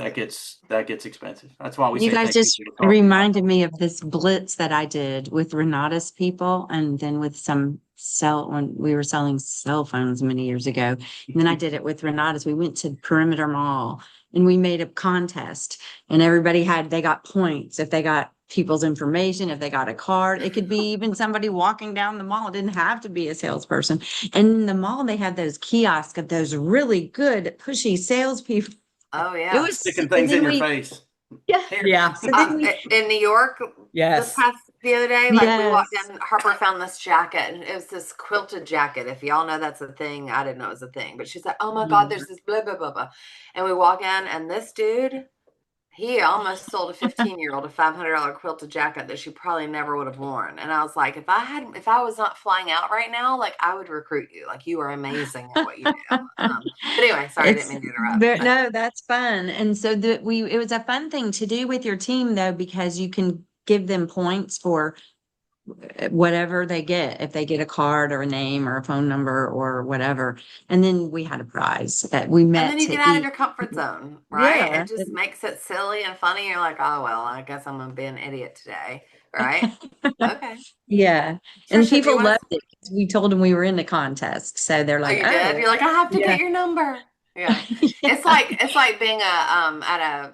that gets expensive. That's why we You say guys thank you just for the call. reminded me of this blitz that I did with Renata's people, and then with some when we were selling cell phones many years ago. And then I did it with Renata's. We went to Perimeter Mall and we made a contest, and they got points if they got people's information, if they got a card. It could be even somebody walking down the mall. It didn't have to be a salesperson. And in the mall, they had those kiosks of those really good pushy salespeople. Oh It yeah. was Sticking things in your face. Yeah. Yeah. So then we, In New York, this Yes. past the other day, like we walked Yes. in, Harper found this jacket, and it was this quilted jacket. If y'all know that's a thing, I didn't know it was a thing, but she's like, "Oh my God, there's this blah blah blah blah," and we walk in, and this dude, he almost sold a 15-year-old a $500 quilted jacket that she probably never would have worn. And I was like, if I was not flying out right now, like I would recruit you. Like you are amazing at what you do. But anyway, sorry, I didn't mean to interrupt. No, that's fun. And so it was a fun thing to do with your team though, because you can give them points for whatever they get, if they get a card or a name or a phone number or whatever. And then we had a prize that we met. And then you to get out of eat. your comfort zone, right? Yeah. It just makes it silly and funny. You're like, oh well, I guess I'm gonna be an idiot today, right? Okay. Yeah. And Trisha, do you people wanna- loved it because we told them we were in the contest. So they're Oh, like, you did? You're like, I have to Yeah. get your number. Yeah. It's like being at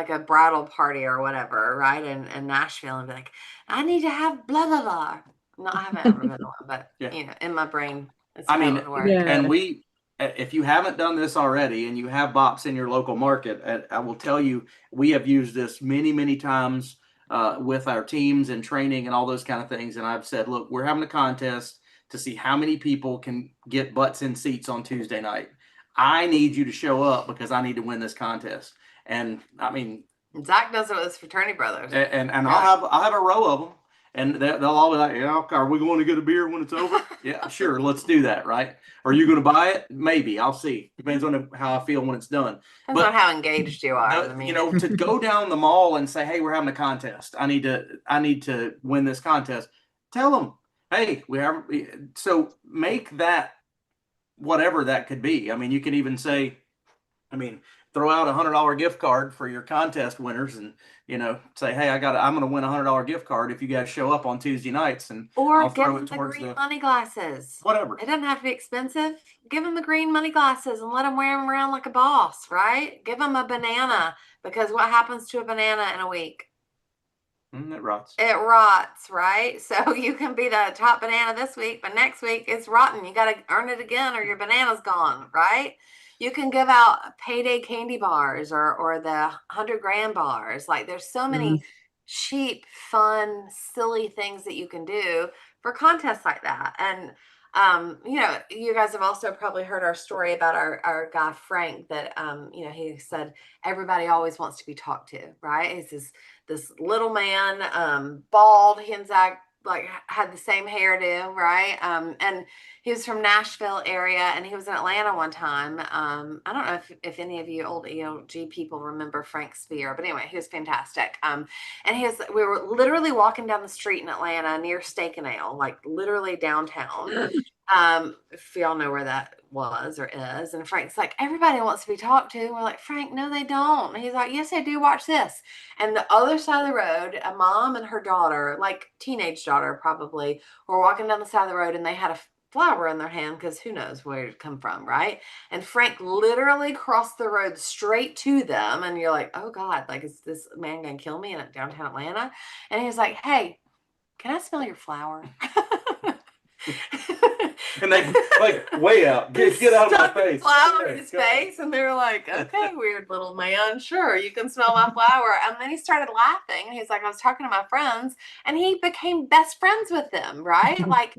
a bridal party or whatever, right? In Nashville, and be like, I need to have blah blah blah. No, I haven't ever been to one, but Yeah. you know, in my brain, it's I how mean, it would work. Yeah. and if you haven't done this already and you have bops in your local market, I will tell you, we have used this many, many times with our teams and training and all those kind of things. And I've said, look, we're having a contest to see how many people can get butts in seats on Tuesday night. I need you to show up because I need to win this contest. And I mean, Zach does it with his fraternity brothers. and I'll have a row of them, and they'll all be like, yeah, are we going to get a beer when it's over? Yeah, sure, let's do that, right? Are you going to buy it? Maybe, I'll see. Depends on how I feel when it's done. Depends But on how engaged you are. I mean, you know, to go down the mall and say, hey, we're having a contest. I need to win this contest. Tell them, hey, so make that whatever that could be. I mean, you can even say, throw out $100 gift card for your contest winners, and say, hey, I'm going to win $100 gift card if you guys show up on Tuesday nights, and or I'll give throw them it the towards green the money glasses. whatever. It doesn't have to be expensive. Give them the green money glasses and let them wear them around like a boss, right? Give them a banana, because what happens to a banana in a week? It rots. It rots, right? So you can be the top banana this week, but next week it's rotten. You got to earn it again or your banana's gone, right? You can give out payday candy bars or the 100-gram bars. Like there's so many cheap, fun, silly things that you can do for contests like that. And you guys have also probably heard our story about our guy Frank that he said everybody always wants to be talked to, right? He's this little man, bald. He and Zach like had the same hairdo, right? And he was from Nashville area, and he was in Atlanta one time. I don't know if any of you old ELG people remember Frank Spear, but anyway, he was fantastic. And we were literally walking down the street in Atlanta near Steak and Ale, like literally downtown. If y'all know where that was or is. And Frank's like, everybody wants to be talked to. And we're like, Frank, no, they don't. And he's like, yes, they do. Watch this. And the other side of the road, a mom and her daughter, like teenage daughter probably, were walking down the side of the road, and they had a flower in their hand, because who knows where it come from, right? And Frank literally crossed the road straight to them, and you're like, oh God, like, is this man gonna kill me in downtown Atlanta? And he's like, hey, can I smell your flower? And they like way out, get out of my face. Flower in his face, and they were like, okay, weird little man, sure, you can smell my flower. And then he started laughing, and he's like, I was talking to my friends, and he became best friends with them, right? Like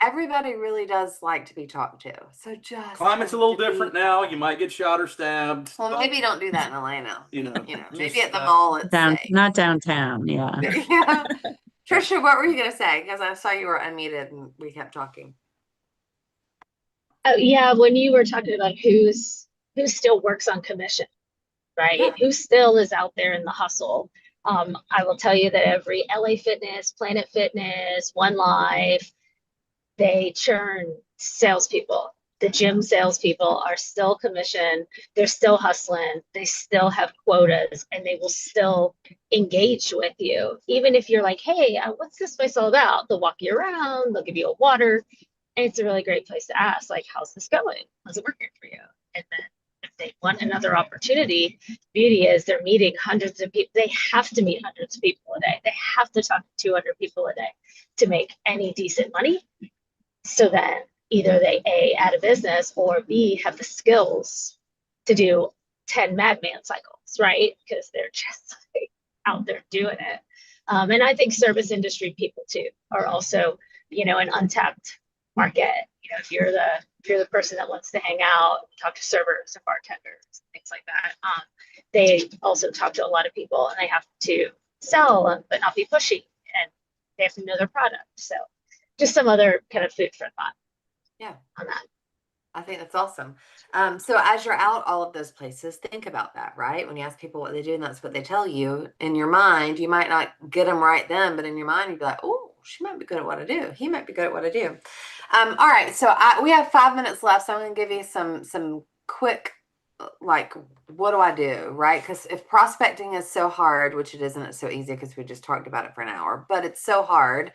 everybody really does like to be talked to. So just Climate's a little different now. You might get shot or stabbed. Well, maybe don't do that in Atlanta. Maybe just, at the mall. It's safe. Not downtown. Yeah. Yeah. Trisha, what were you gonna say? Because I saw you were unmuted and we kept talking. Oh yeah, when you were talking about who still works on commission, right? Yeah. Who still is out there in the hustle. I will tell you that every LA Fitness, Planet Fitness, One Life, they churn salespeople. The gym salespeople are still commissioned. They're still hustling. They still have quotas, and they will still engage with you. Even if you're like, hey, what's this place all about? They'll walk you around. They'll give you a water. And it's a really great place to ask, like, how's this going? How's it working for you? And then if they want another opportunity, beauty is they're meeting hundreds of people. They have to meet hundreds of people a day. They have to talk to 200 people a day to make any decent money. So then either they A, add a business, or B, have the skills to do 10 madman cycles, right? Because they're just like out there doing it. And I think service industry people too are also, an untapped market. If you're the person that wants to hang out, talk to servers and bartenders, things like that, they also talk to a lot of people, and they have to sell but not be pushy, and they have to know their product. So just some other kind of food for thought. Yeah. On that. I think that's awesome. So as you're out all of those places, think about that, right? When you ask people what they do and that's what they tell you, in your mind, you might not get them right then, but in your mind, you'd be like, oh, she might be good at what I do. He might be good at what I do. All right. So we have 5 minutes left. So I'm going to give you some quick, like, what do I do, right? Because if prospecting is so hard, which it isn't, it's so easy because we just talked about it for an hour, but it's so hard.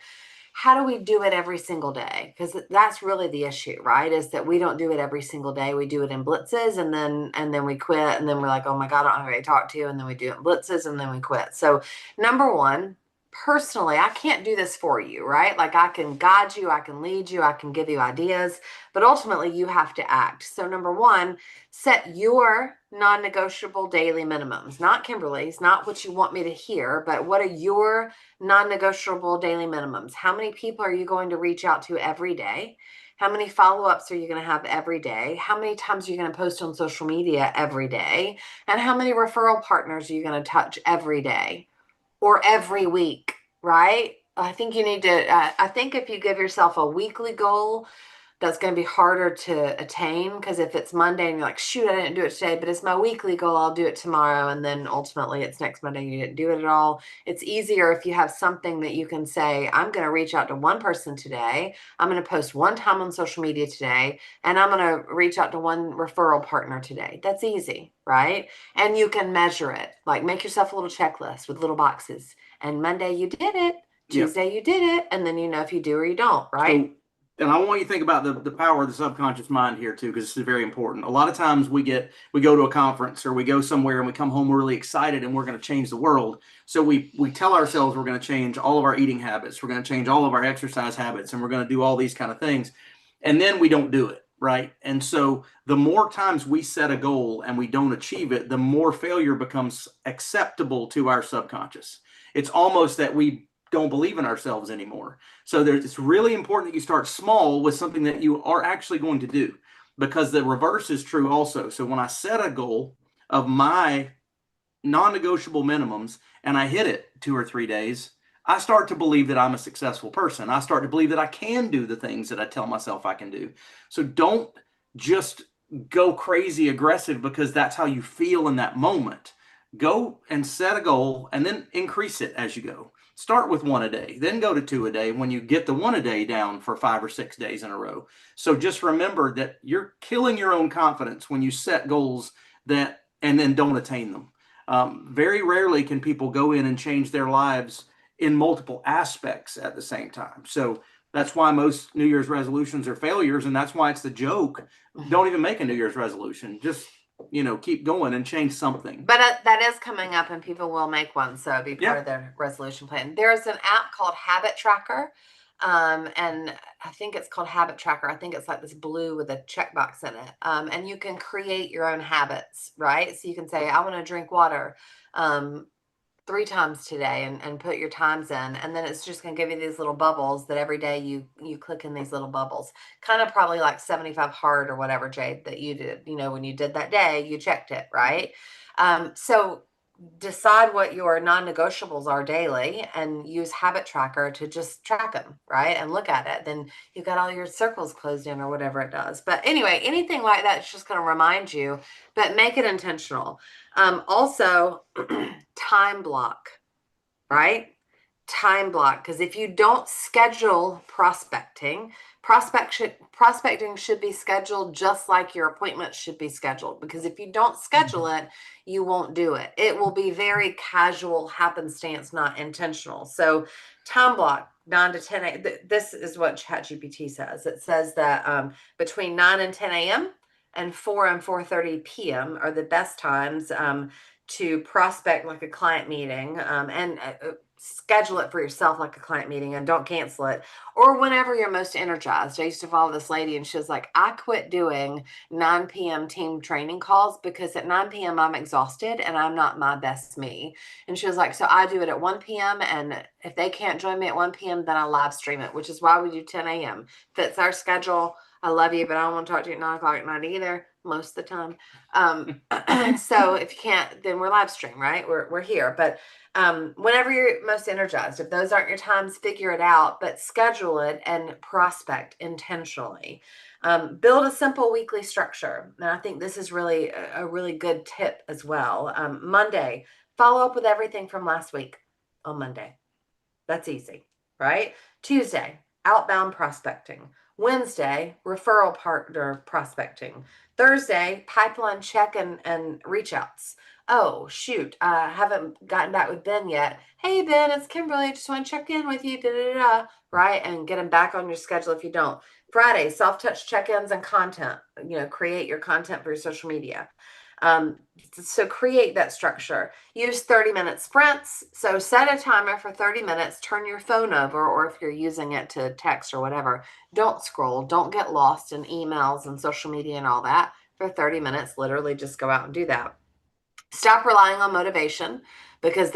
How do we do it every single day? Because that's really the issue, right? Is that we don't do it every single day. We do it in blitzes, and then we quit, and then we're like, oh my God, I don't have anybody to talk to, and then we do it in blitzes, and then we quit. So number one, personally, I can't do this for you, right? Like, I can guide you, I can lead you, I can give you ideas, but ultimately you have to act. So number one, set your non-negotiable daily minimums, not Kimberly's, not what you want me to hear, but what are your non-negotiable daily minimums? How many people are you going to reach out to every day? How many follow-ups are you going to have every day? How many times are you going to post on social media every day? And how many referral partners are you going to touch every day or every week, right? I think you need to, I think if you give yourself a weekly goal, that's going to be harder to attain, because if it's Monday and you're like, shoot, I didn't do it today, but it's my weekly goal, I'll do it tomorrow. And then ultimately it's next Monday, you didn't do it at all. It's easier if you have something that you can say, I'm going to reach out to one person today. I'm going to post one time on social media today, and I'm going to reach out to one referral partner today. That's easy, right? And you can measure it. Like, make yourself a little checklist with little boxes. And Monday you did it. Tuesday you did it. And then you know if you do or you don't, right? And I want you to think about the power of the subconscious mind here too, because this is very important. A lot of times we go to a conference or we go somewhere and we come home really excited and we're going to change the world. So we tell ourselves we're going to change all of our eating habits, we're going to change all of our exercise habits, and we're going to do all these kind of things. And then we don't do it, right? And so the more times we set a goal and we don't achieve it, the more failure becomes acceptable to our subconscious. It's almost that we don't believe in ourselves anymore. So it's really important that you start small with something that you are actually going to do, because the reverse is true also. So when I set a goal of my non-negotiable minimums and I hit it 2 or 3 days, I start to believe that I'm a successful person. I start to believe that I can do the things that I tell myself I can do. So don't just go crazy aggressive because that's how you feel in that moment. Go and set a goal and then increase it as you go. Start with 1 a day, then go to 2 a day when you get the 1 a day down for 5 or 6 days in a row. So just remember that you're killing your own confidence when you set goals and then don't attain them. Very rarely can people go in and change their lives in multiple aspects at the same time. So that's why most New Year's resolutions are failures. And that's why it's the joke. Don't even make a New Year's resolution. Just keep going and change something. But that is coming up, and people will make one, so it'll be part of their resolution plan. There's an app called Habit Tracker, and I think it's called Habit Tracker. I think it's like this blue with a checkbox in it, and you can create your own habits, right? So you can say, I want to drink water 3 times today, and put your times in, and then it's just going to give you these little bubbles that every day you click in these little bubbles, kind of probably like 75 hard or whatever, Jade, that you did, when you did that day, you checked it, right? So decide what your non-negotiables are daily and use Habit Tracker to just track them, right? And look at it. Then you've got all your circles closed in or whatever it does. But anyway, anything like that is just going to remind you, but make it intentional. Also, time block, right? time block, because if you don't schedule prospecting should be scheduled just like your appointment should be scheduled, because if you don't schedule it, you won't do it. It will be very casual happenstance, not intentional. So time block 9 to 10 a.m. This is what ChatGPT says. It says that between 9 and 10 a.m. and 4 and 4:30 p.m. are the best times to prospect like a client meeting, and schedule it for yourself like a client meeting, and don't cancel it, or whenever you're most energized. I used to follow this lady, and she was like, I quit doing 9 p.m. team training calls because at 9 p.m. I'm exhausted and I'm not my best me. And she was like, so I do it at 1 p.m. and if they can't join me at 1 p.m. then I live stream it, which is why we do 10 a.m. Fits our schedule. I love you, but I don't want to talk to you at 9 o'clock at night either, most of the time. So if you can't, then we're live stream, right? We're here. But whenever you're most energized, if those aren't your times, figure it out, but schedule it and prospect intentionally. Build a simple weekly structure. And I think this is really a really good tip as well. Monday, follow up with everything from last week on Monday. That's easy, right? Tuesday, outbound prospecting. Wednesday, referral partner prospecting. Thursday, pipeline check and reach outs. Oh, shoot, I haven't gotten back with Ben yet. Hey, Ben, it's Kimberly. Just want to check in with you, right? And get them back on your schedule if you don't. Friday, self-touch check-ins and content. Create your content for your social media. So create that structure. Use 30-minute sprints. So set a timer for 30 minutes, turn your phone over, or if you're using it to text or whatever, don't scroll, don't get lost in emails and social media and all that for 30 minutes. Literally just go out and do that. Stop relying on motivation, because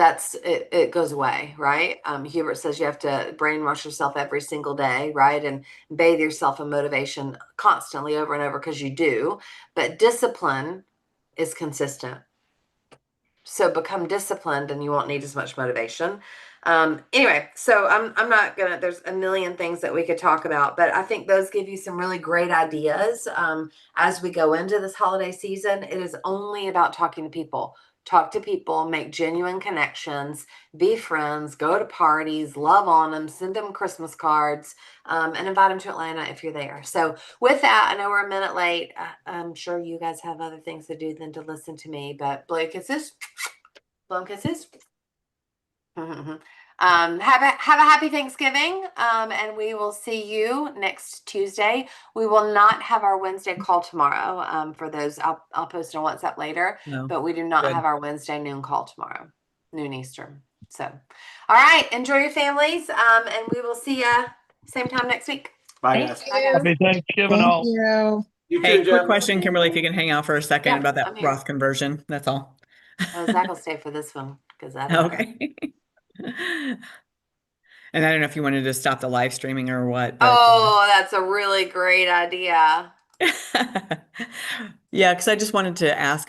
it goes away, right? Hubert says you have to brainwash yourself every single day, right? And bathe yourself in motivation constantly over and over, because you do. But discipline is consistent. So become disciplined and you won't need as much motivation. Anyway, so I'm not gonna, there's a million things that we could talk about, but I think those give you some really great ideas. As we go into this holiday season, it is only about talking to people. Talk to people, make genuine connections, be friends, go to parties, love on them, send them Christmas cards, and invite them to Atlanta if you're there. So with that, I know we're a minute late. I'm sure you guys have other things to do than to listen to me, but blow kisses. Blow kisses. Have a happy Thanksgiving, and we will see you next Tuesday. We will not have our Wednesday call tomorrow. For those, I'll post on WhatsApp later. No. But we do not Good. have our Wednesday noon call tomorrow, noon Eastern. So, all right, enjoy your families, and we will see you same time next week. Bye, guys. Bye, guys. Happy Thanksgiving all. you. You Hey, too, quick Jeff. question, Kimberly, if you can hang out for a second Yeah, about I'm that here. Roth conversion. That's all. Zach will stay for this one because I don't know. Okay. And I don't know if you wanted to stop the live streaming or what. But, Oh, that's a really great idea. yeah, because I just wanted to ask about